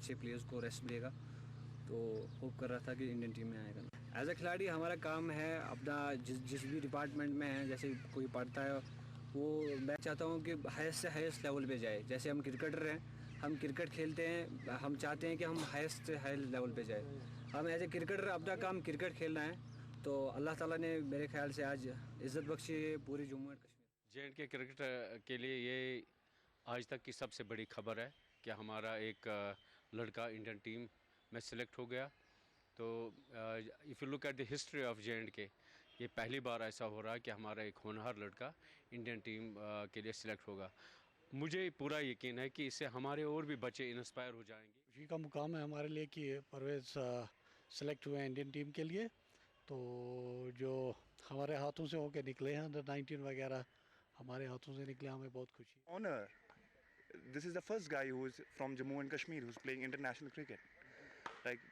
अच्छे प्लेयर्स को रेस्ट मिलेगा, तो होप कर रहा था कि इंडियन टीम में आएगा। एज अ खिलाड़ी हमारा काम है अपना जिस भी डिपार्टमेंट में है, जैसे कोई पढ़ता है वो, मैं चाहता हूँ कि हाईएस्ट से हाईएस्ट लेवल पे जाए। जैसे हम क्रिकेटर हैं, हम क्रिकेट खेलते हैं, हम चाहते हैं कि हम हाईएस्ट से हाईएस्ट लेवल पे जाए। हम एज ए क्रिकेटर अपना काम क्रिकेट खेलना है, तो अल्लाह ताला ने मेरे ख्याल से आज इज़्ज़त बख्शी है पूरी Jammu and Kashmir. J&K cricket के लिए ये आज तक की सबसे बड़ी खबर है कि हमारा एक लड़का इंडियन टीम में सिलेक्ट हो गया। तो if you look at the history of J&K, ये पहली बार ऐसा हो रहा है कि हमारा एक होनहार लड़का इंडियन टीम के लिए सिलेक्ट होगा। मुझे पूरा यकीन है कि इससे हमारे और भी बच्चे इंस्पायर हो जाएंगे। खुशी का मुकाम है हमारे लिए कि परवेज़ सेलेक्ट हुए हैं इंडियन टीम के लिए। तो जो हमारे हाथों से होके निकले हैं अंडर-19 वगैरह हमारे हाथों से निकले, हमें बहुत खुशी है। Honor. This is the first guy who is from Jammu and Kashmir who's playing international cricket. Like,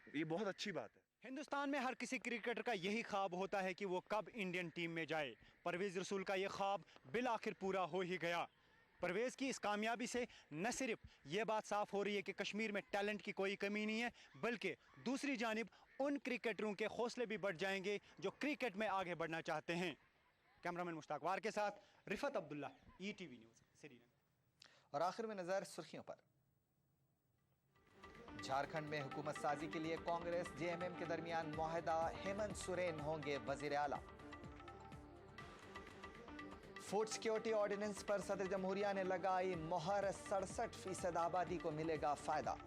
ये बहुत अच्छी बात है। हिंदुस्तान में हर किसी क्रिकेटर का यही ख्वाब होता है कि वो कब इंडियन टीम में जाए। परवेज़ रसूल का ये ख्वाब बिल आखिर पूरा हो ही गया। परवेज़ की इस कामयाबी से न सिर्फ ये बात साफ हो रही है कि कश्मीर में टैलेंट की कोई कमी नहीं है, बल्कि दूसरी जानिब उन क्रिकेटरों के हौसले भी बढ़ जाएंगे जो क्रिकेट में आगे बढ़ना चाहते हैं। कैमरामैन मुश्ताक वार के साथ रिफत अब्दुल्ला, ETV न्यूज़, श्रीनगर। और आखिर में नजर सुर्खियों पर। झारखंड में हुकूमत साजी के लिए कांग्रेस JMM के दरमियान मुआहदा, हेमंत सोरेन होंगे वजीर आला। फूड सिक्योरिटी ऑर्डिनेंस पर सदर जमहूरिया ने लगाई मोहर, 67% आबादी को मिलेगा फायदा।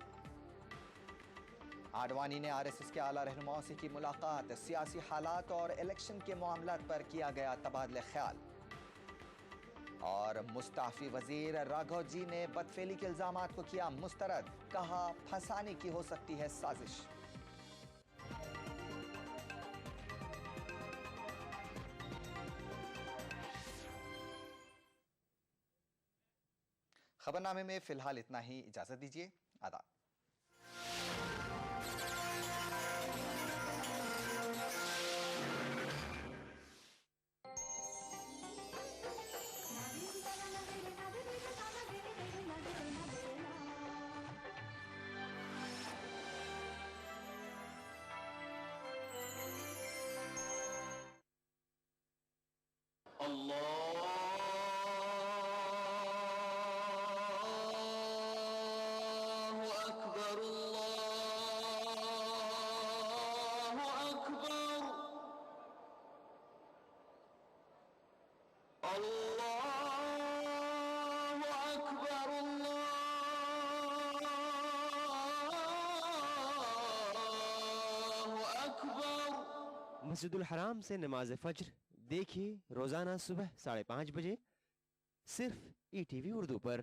आडवाणी ने RSS के आला रहनुमाओं से की मुलाकात, सियासी हालात और इलेक्शन के मामलात पर किया गया तबादले ख्याल। और मुस्ताफी वजीर राघव जी ने बदफेली के इल्जामात को किया मुस्तरद, कहा फंसाने की हो सकती है साजिश। खबरनामे में फिलहाल इतना ही, इजाजत दीजिए, आदाब। मस्जिदुल हराम से नमाज फज्र देखिए रोजाना सुबह 5:30 बजे सिर्फ ETV उर्दू पर।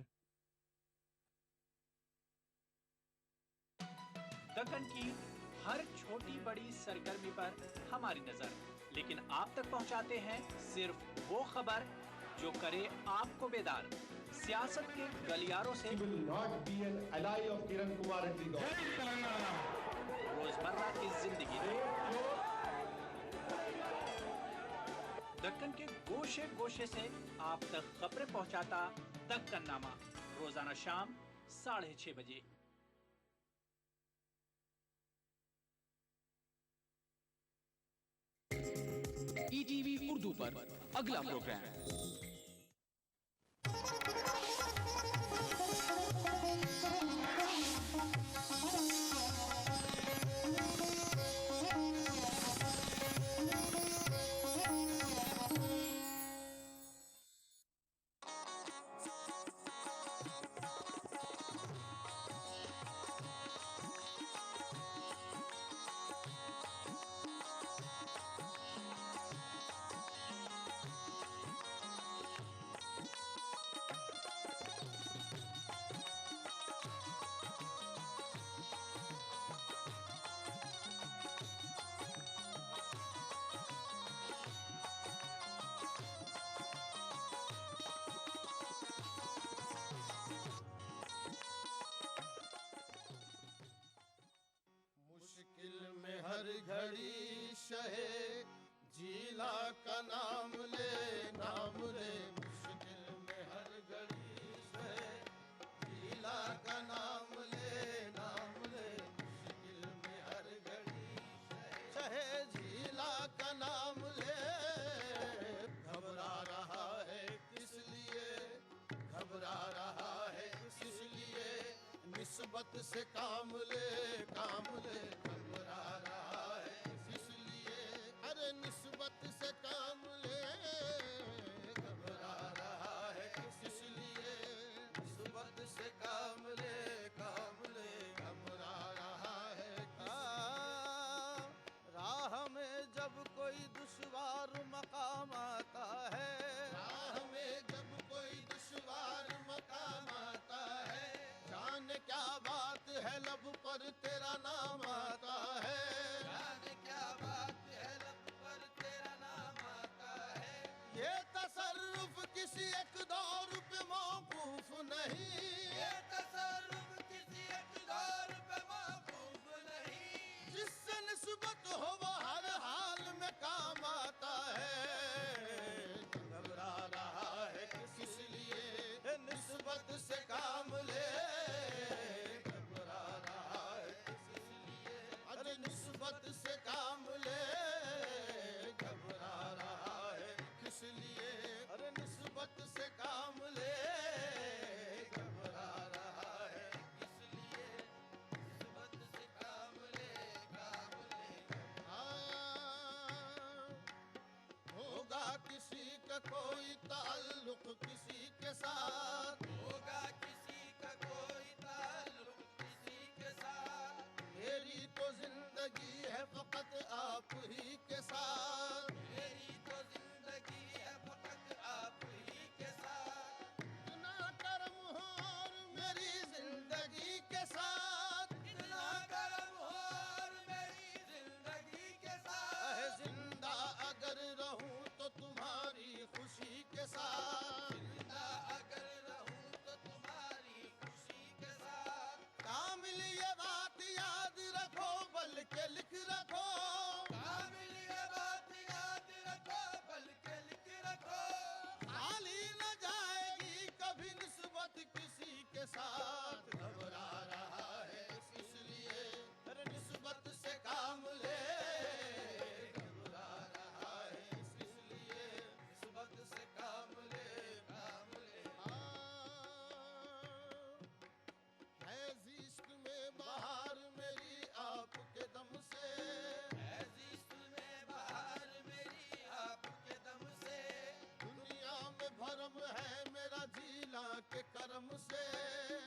दक्कन की हर छोटी बड़ी सरगर्मी पर हमारी नजर, लेकिन आप तक पहुंचाते हैं सिर्फ वो खबर जो करे आपको बेदार। सियासत के गलियारों से रोजमर्रा की जिंदगी, दक्कन के गोशे गोशे से आप तक खबरें पहुंचाता दक्कन नामा, रोजाना शाम 6:30 बजे। ETV उर्दू पर अगला प्रोग्राम। मुश्किल में हर घड़ी शहे जीला का नाम ले, नाम ले। मुश्किल में हर घड़ी शहे जीला का नाम ले, नाम निस्बत से काम ले घबरा रहा है इसलिए, अरे निस्बत से काम ले घबरा रहा है इसलिए, निस्बत से काम ले घबरा रहा है। राह में जब कोई दुश्वार मकाम आता है, राह में जब कोई दुश्वार मकाम आता है, जाने क्या बात है लब पर तेरा नाम आता है, जाने क्या बात है लब पर तेरा नाम आता है। ये तसर्रुफ किसी एक दौर पे मौकूफ नहीं, ये तसर्रुफ किसी एक दौर पे मौकूफ नहीं, जिससे निस्बत हो वो हर हाल में काम आता है। घबरा रहा है किस लिए, निस्बत से काम ले घबरा रहा है किस लिए, अरे निस्बत से काम ले घबरा रहा है किस लिए, अरे निस्बत से काम ले घबरा रहा है किस लिए, निस्बत से काम ले होगा किसी का कोई ताल्लुक किसी के साथ, होगा किसी का कोई ताल्लुक किसी के साथ, मेरी तो जिंदगी है फकत आप ही के साथ, मेरी तो जिंदगी है फकत आप ही के साथ, इतना करम हो और मेरी जिंदगी के साथ, इतना करम हो और मेरी जिंदगी के साथ, जिंदा अगर रहूं तो तुम्हारी खुशी के साथ, जिंदा अगर रहूं तो तुम्हारी खुशी के साथ, कामिल ये बात याद रखो बल्कि लिख रखो, कामिल ये बात याद रखो बल्कि लिख रखो, खाली न जाएगी कभी निस्बत किसी के साथ। घबरा रहा है इसलिए, अरे निस्बत से काम ले घबरा रहा है इसलिए, निस्बत से काम ले है इश्क में बहार मेरी आपके दम से, है इश्क में बहार मेरी आपके दम से, दुनिया में भरम है मेरा जीला के करम से,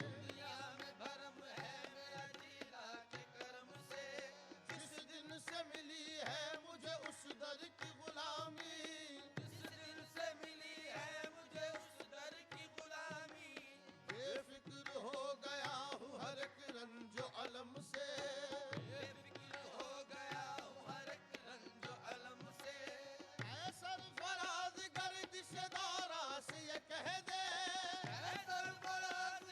दुनिया में भरम है मेरा जीला के करम से, जिस दिन से मिली है मुझे उस दर की गुलामी, जिस दिन से मिली है मुझे उस दर की गुलामी, बेफिक्र हो गया हूँ हर एक रंजो अलम से, बेफिक्र हो गया हूँ हर एक रंजो अलम से, ऐ सरफराज गर्दिश दौरा से ये कह दे, ऐ सरफराज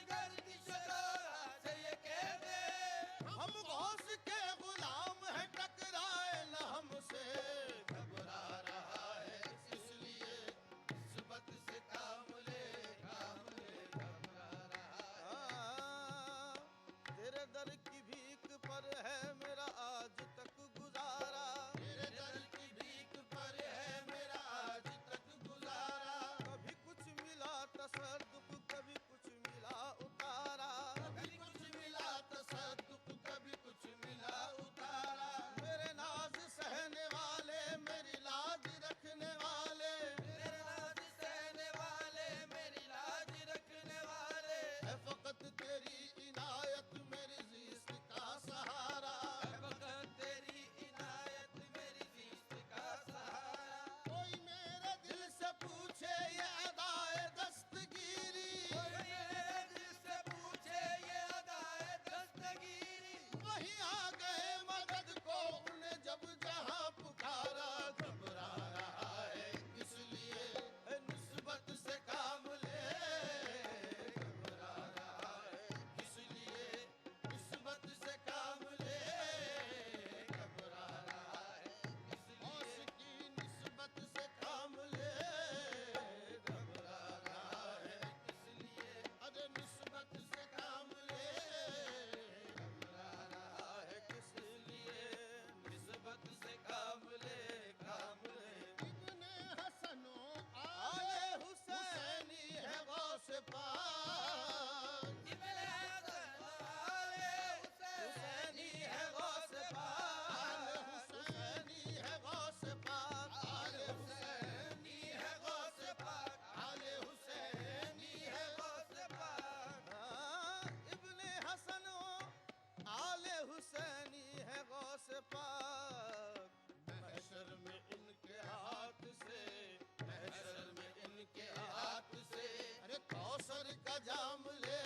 कौसर का जाम ले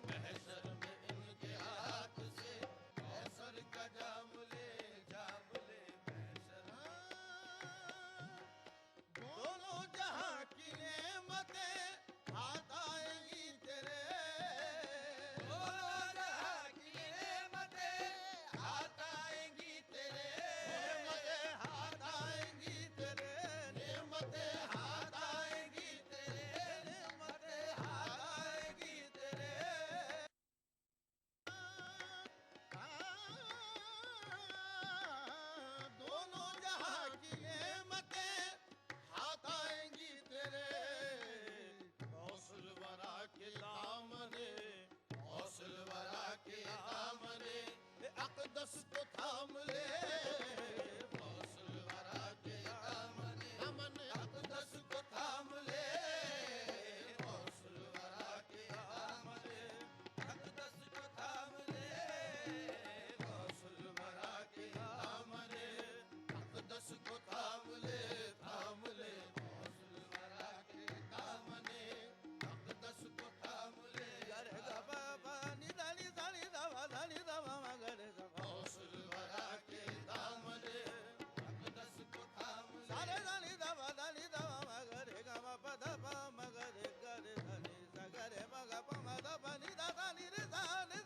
महशर में इनके हाथ से कौसर का जाम ले महशर। दोनों जहां की नेमतें हाथ आएंगी तेरे दोनों जहां की नेमतें हाथ आएंगी तेरे नेमतें हाथ आएंगी तेरे नेमतें हाथ आएंगी तेरे नेमतें हाथ आएंगी तेरे। दोनों जहां की नेमतें हाथ आएंगी तेरे हौसल वरा के दामने हौसल वरा के दामने अक़दस को थाम ले हौसल वरा के दामने दामने अक़दस को थाम ले हौसल वरा के दामने अक़दस को थाम ले हौसल वरा के दामने अक़दस को थाम ले हौसल वरा के दामने अक़दस को थाम ले गरे गबा बानी दानी दानी दवा दानी दवा मगरे हौसल वरा के दामने अक़दस को थाम ले सारे दानी दवा मगरे गमा पदबा मगरे गरे धनी सगरे मगा पमा दबा नि दानी रे दानी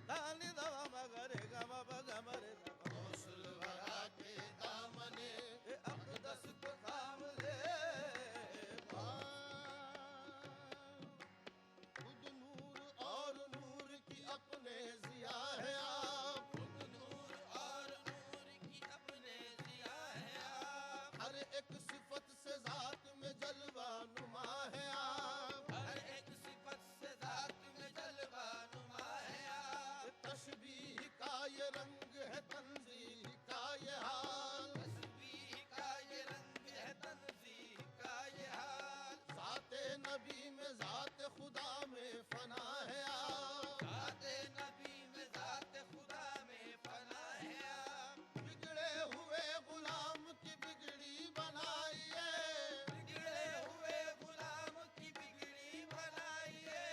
दानी दवा मगरे गमा बगमरे हौसल वरा के दामने अक़दस को थाम ले। खुद नूर और नूर की अपने जिया है आप खुद नूर और नूर की अपने जिया है आप हर एक सिफत से जात में जलवा नुमा है आप हर एक सिफत से जात में जलवा नुमा है आप तशबीह का ये रंग है तंज़ीह का ये हाल तशबीह का ये रंग है तंज़ीह का ये हाल ज़ाते नबी में ज़ात खुदा में फना है आप ज़ाते नबी में ज़ात खुदा में फना है आप बिगड़े हुए गुलाम की बिगड़ी बनाइए बिगड़े हुए गुलाम की बिगड़ी बनाइए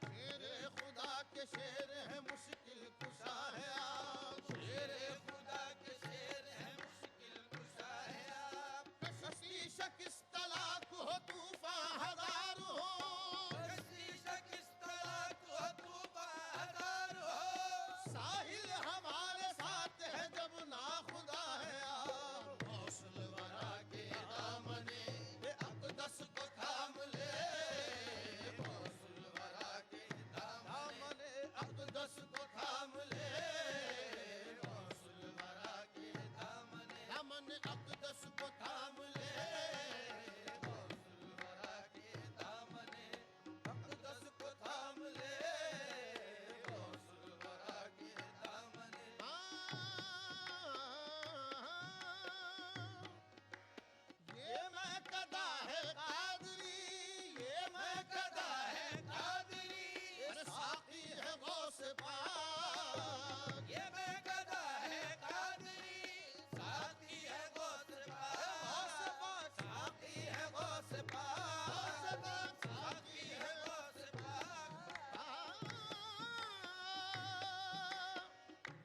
शेरे खुदा के शेर है मुश्किल कुशा है आप शेरे खुदा के शेर है मुश्किल कुशा है आप कशिश किस तलाक हो तूफान हजार हो कशिश किस तलाक हो तूफान हजार हो साहिल हमारे साथ है जब ना खुदा है आप हौसल वरा के दामने अक़दस को थाम ले हौसल वरा के दामने अक़दस को थाम ले हौसल वरा के दामने दामने अक़दस को थाम ले हौसल वरा के दामने अक़दस को थाम ले हौसल वरा के दामने। ये मैं कदा है कादरी ये मैं कदा है कादरी ये साक़ी है गौस पाक ये मैं कदा है कादरी साक़ी है गौस पाक साक़ी है गौस पाक साक़ी है गौस पाक।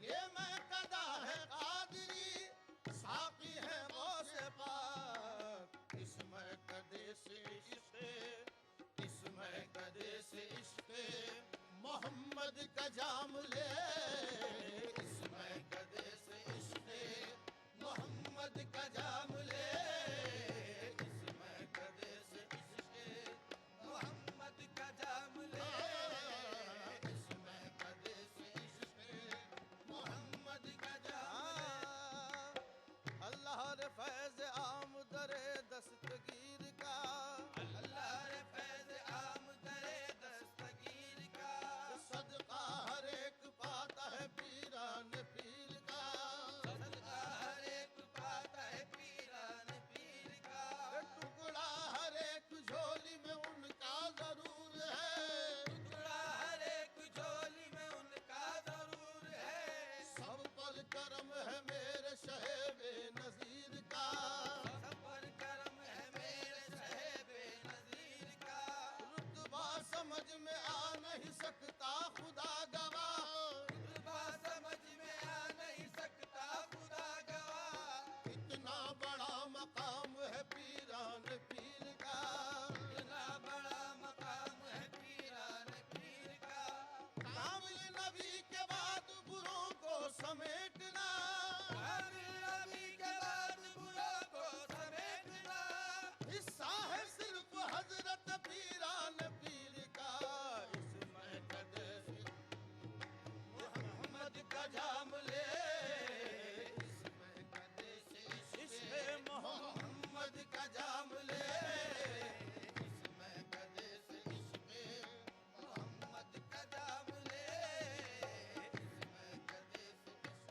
ये मैं कदा है कादरी साक़ी है गौस पाक इसमें कदे से इश्क़ मोहम्मद का जाम ले इसमें कदे से इश्क़ मोहम्मद का जाम ले इसमें कदे से इश्क़ मोहम्मद का जाम ले इसमें कदे से इश्क़ मोहम्मद का जाम अल्लाह रे फैज़ आम दरे दस्तगीर का अल्लाह रे फैज़ आम दरे दस्तगीर का सदका हर एक पाता है पीरान पीर का सदका हर एक पाता है पीरान पीर का टुकड़ा हर एक झोली में उनका जरूर है टुकड़ा हर एक झोली में उनका जरूर है सब पर करम है मेरे शहे बेनज़ीर का सब पर करम है मेरे समेटना, कामयाबी के बाद बुरों को समेटना। हिस्सा है सिर्फ हजरत पीरान पीर का, इसमें कदे से मोहम्मद का जाम ले, इसमें कदे से इसमें मोहम्मद का जाम ले, इसमें कदे से इसमें मोहम्मद का जाम ले, इसमें कदे से इसमें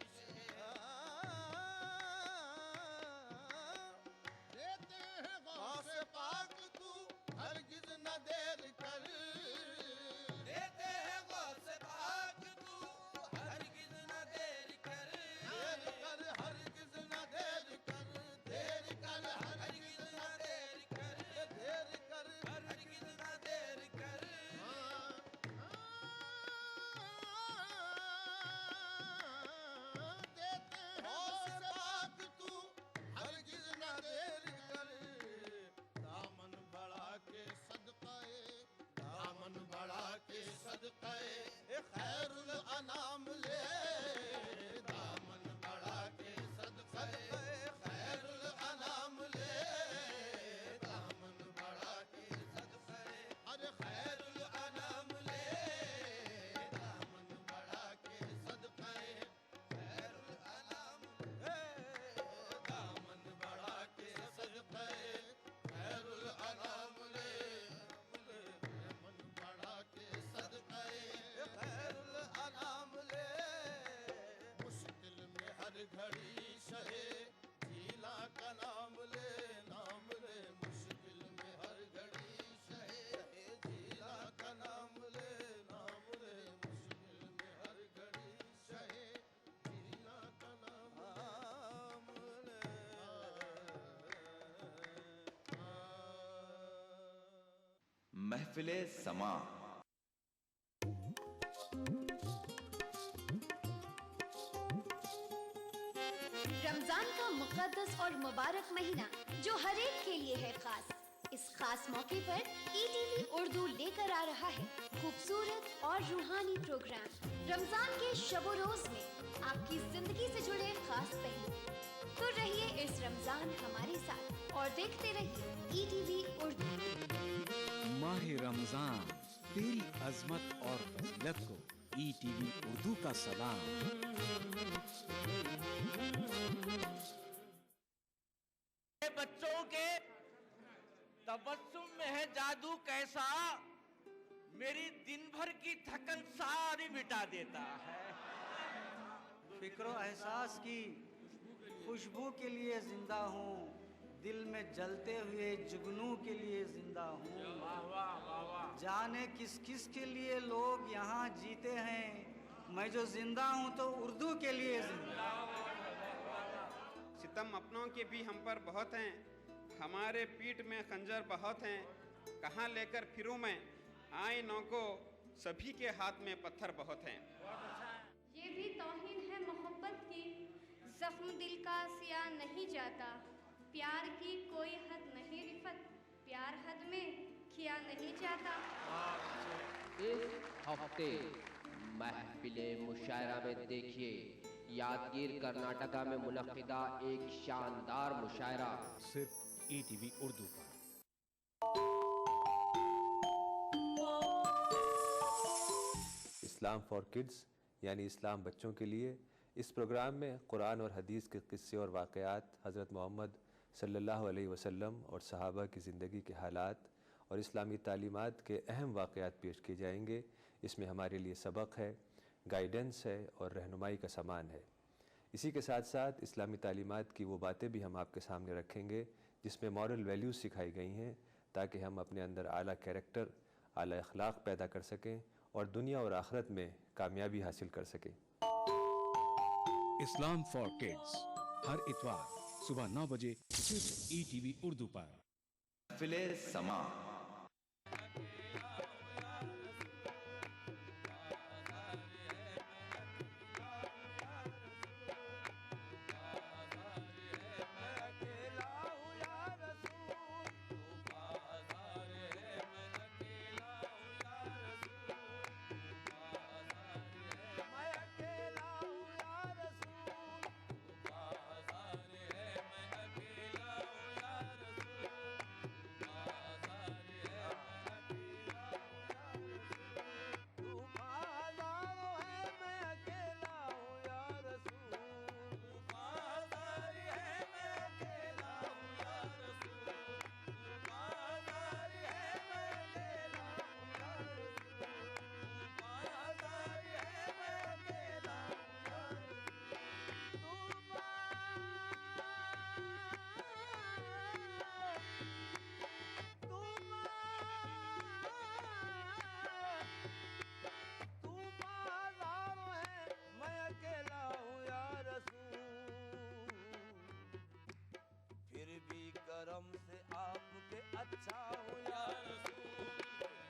देते हैं गौसे पाक तू हरगिज न देर कर, देते हैं गौसे पाक तू हरगिज न देर कर, देर कर हरगिज न देर कर, देर कर हरगिज न देर कर, देर कर हरगिज न देर कर। देते हैं गौसे पाक तू हरगिज न देर कर, दामन बढ़ा के सदक़े, दामन बढ़ा के सदक़े खैरुल अनाम ले, दामन बढ़ा के सदक़े खैरुल अनाम ले, दामन बढ़ा के सदक़े अरे खैरुल अनाम ले, दामन बढ़ा के सदक़े खैरुल अनाम ले, दामन बढ़ा के सदक़े खैरुल अनाम ले, दामन बढ़ा के सदक़े खैरुल अनाम ले। मुश्किल में हर घड़ी शहे जीला का नाम ले, नाम ले, मुश्किल में हर घड़ी शहे जीला का नाम ले, नाम ले, मुश्किल में हर घड़ी शहे जीला का नाम ले। महफिले समा। रमजान का मुकद्दस और मुबारक महीना जो हर एक के लिए है खास, इस खास मौके पर ETV उर्दू लेकर आ रहा है खूबसूरत और रूहानी प्रोग्राम रमजान के शबो रोज में आपकी जिंदगी से जुड़े खास पहलू। तो रहिए इस रमजान हमारे साथ और देखते रहिए ETV उर्दू। माह रमजान तेरी अजमत और फजीलत को ETV उर्दू का सलाम। बच्चों के तबस्सुम में है जादू कैसा, मेरी दिन भर की थकन सारी मिटा देता है। फिक्रो एहसास की खुशबू के लिए जिंदा हूँ, दिल में जलते हुए जुगनू के लिए जिंदा हूँ। जाने किस किस के लिए लोग यहाँ जीते हैं, मैं जो जिंदा हूँ तो उर्दू के लिए जिंदा। सितम अपनों के भी हम पर बहुत हैं, हमारे पीठ में खंजर बहुत हैं, कहाँ लेकर फिरूं मैं आइनों को, सभी के हाथ में पत्थर बहुत हैं। ये भी तौहीन है मोहब्बत की, जख्म दिल का सिया नहीं जाता, प्यार की कोई हद नहीं रिफत, प्यार हद में किया नहीं जाता। इस हफ्ते महफिले मुशायरा में देखिए यादगीर कर्नाटका में मुनक्किदा एक शानदार मुशायरा सिर्फ ETV उर्दू पर। इस्लाम फॉर किड्स यानी इस्लाम बच्चों के लिए, इस प्रोग्राम में कुरान और हदीस के किस्से और वाक़यात, हज़रत मोहम्मद सल्लल्लाहु अलैहि वसल्लम और सहाबा की ज़िंदगी के हालात और इस्लामी तालीमात के अहम वाक़यात पेश किए जाएंगे। इसमें हमारे लिए सबक है, गाइडेंस है और रहनुमाई का सामान है। इसी के साथ साथ इस्लामी तालीमात की वो बातें भी हम आपके सामने रखेंगे जिसमें मॉरल वैल्यूज़ सिखाई गई हैं, ताकि हम अपने अंदर आला कैरेक्टर, आला अखलाक पैदा कर सकें और दुनिया और आखिरत में कामयाबी हासिल कर सकें। इस्लाम फॉर किड्स हर इतवार सुबह 9 बजे सिर्फ ETV उर्दू पर। महफिले समा। अच्छा हूँ या रसूल,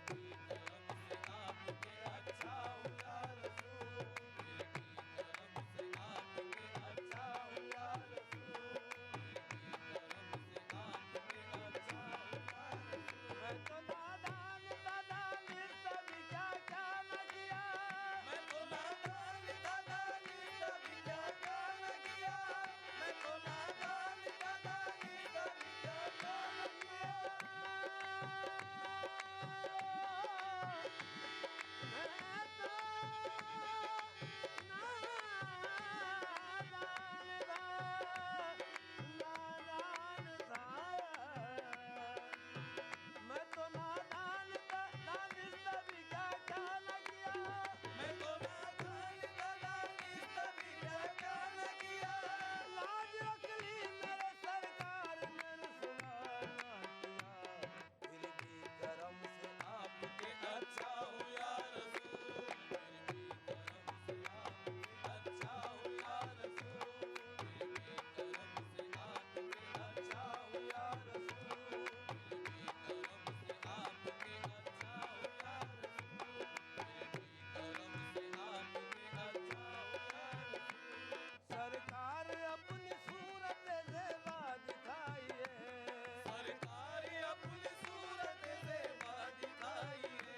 तेरी करम से आपके अच्छा हूँ या रसूल, तेरी करम से आपके अच्छा हूँ या रसूल, तेरी करम से आपके अच्छा हूँ या रसूल। मैं तो नादान था दानिश तभी क्या क्या न किया, मैं तो नादान था दानिश तभी क्या क्या न किया, मैं तो नादान था दानिश तभी क्या क्या न किया। मैं तो नादान था दानिश तभी क्या क्या न किया, मैं तो नादान था दानिश तभी क्या क्या न किया। लाज रख ली मेरे सरकार ने सुना ना किया, फिर भी करम से आपके अच्छा हूँ या रसूल, फिर भी करम से आपके अच्छा हूँ या रसूल, फिर भी करम से आपके अच्छा हूँ या रसूल, फिर भी करम से आपके अच्छा हूँ या रसूल, फिर भी करम से आपके अच्छा हूँ या रसूल। सरकार अपनी सूरत ज़ेबा दिखाइए, सरकार अपनी सूरत ज़ेबा दिखाइए,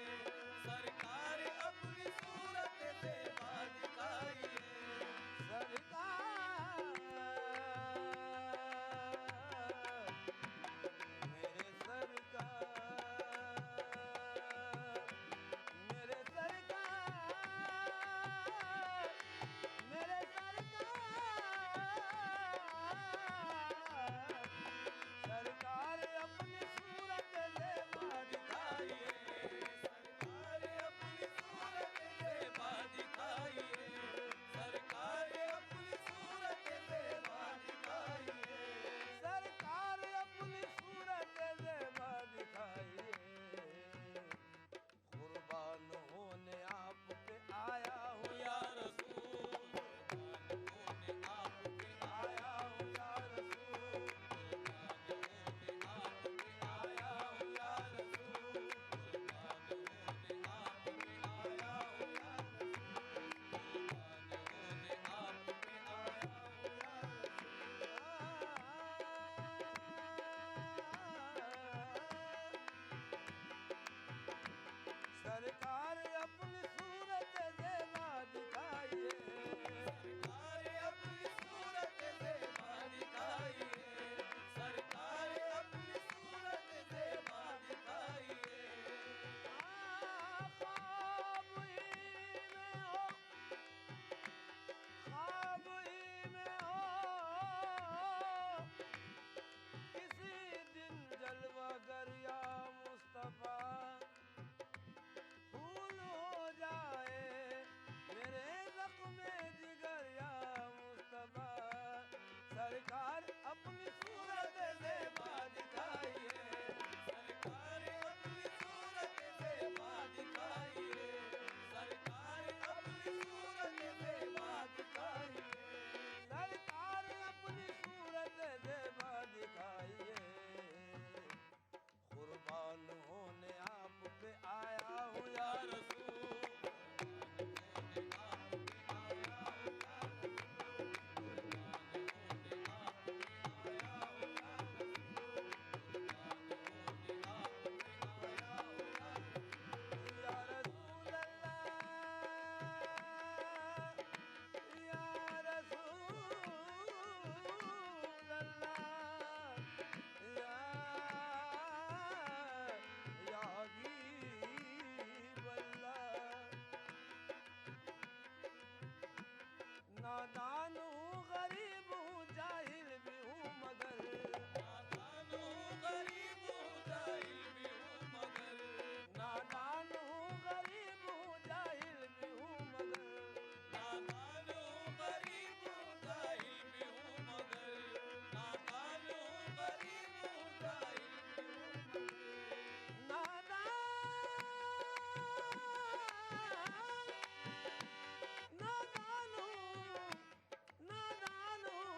सरकार अपनी सूरत ज़ेबा दिखाइए, सरकार मेरे सरकार, मेरे सरकार, मेरे सरकार अपनी सूरत ज़ेबा दिखाइए, सरकार अपनी सूरत ज़ेबा दिखाइए, सरकार अपनी सूरत ज़ेबा दिखाइए, सरकार अपनी सूरत ज़ेबा दिखाइए। कुर्बान होने आप पे आया हूँ या रसूल, कुर्बान होने आप पे आया हूँ या रसूल, कुर्बान होने आप पे आया हूँ या रसूल, कुर्बान होने आप पे आया हूँ या रसूल, कुर्बान होने आप पे आया हूँ या सरकार अपनी सूरत ज़ेबा दिखाइए, सरकार अपनी सूरत ज़ेबा दिखाइए, सरकार अपनी सूरत ज़ेबा दिखाइए। ख्वाब ही में हो, ख्वाब ही में हो, किसी दिन जलवागर या मुस्तफा फूल हो जाए मेरे ज़ख्म जिगर या मुस्तफा। सरकार अपनी सूरत ज़ेबा दिखाइए, सरकार अपनी सूरत ज़ेबा दिखाइए, सरकार अपनी सूरत ज़ेबा दिखाइए, सरकार अपनी सूरत ज़ेबा दिखाइए। कुर्बान होने आप पे आया हूँ या रसूल, कुर्बान होने आप पे आया हूँ या रसूल, कुर्बान होने आप पे आया हूँ या रसूल, कुर्बान होने आप पे आया हूँ या रसूल अल्लाह, या रसूल अल्लाह, या हबीब अल्लाह। नादान हूँ गरीब हूँ जाहिल भी हूँ मगर, नादान हूँ गरीब हूँ जाहिल भी हूँ मगर, नादान हूँ गरीब हूँ जाहिल भी हूँ मगर, नादान हूँ गरीब हूँ जाहिल भी हूँ मगर, नादान हूँ गरीब हूँ जाहिल भी हूँ मगर, नादान नादान हूँ, नादान हूँ,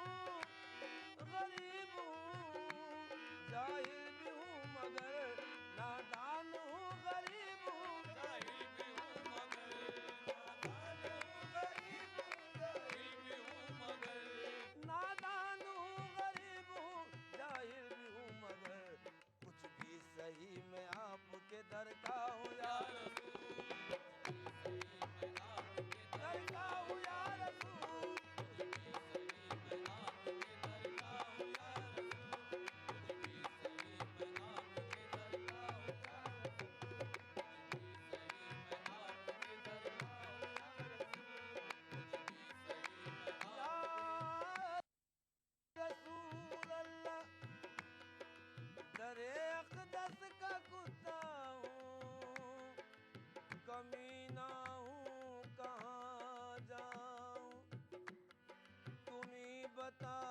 अता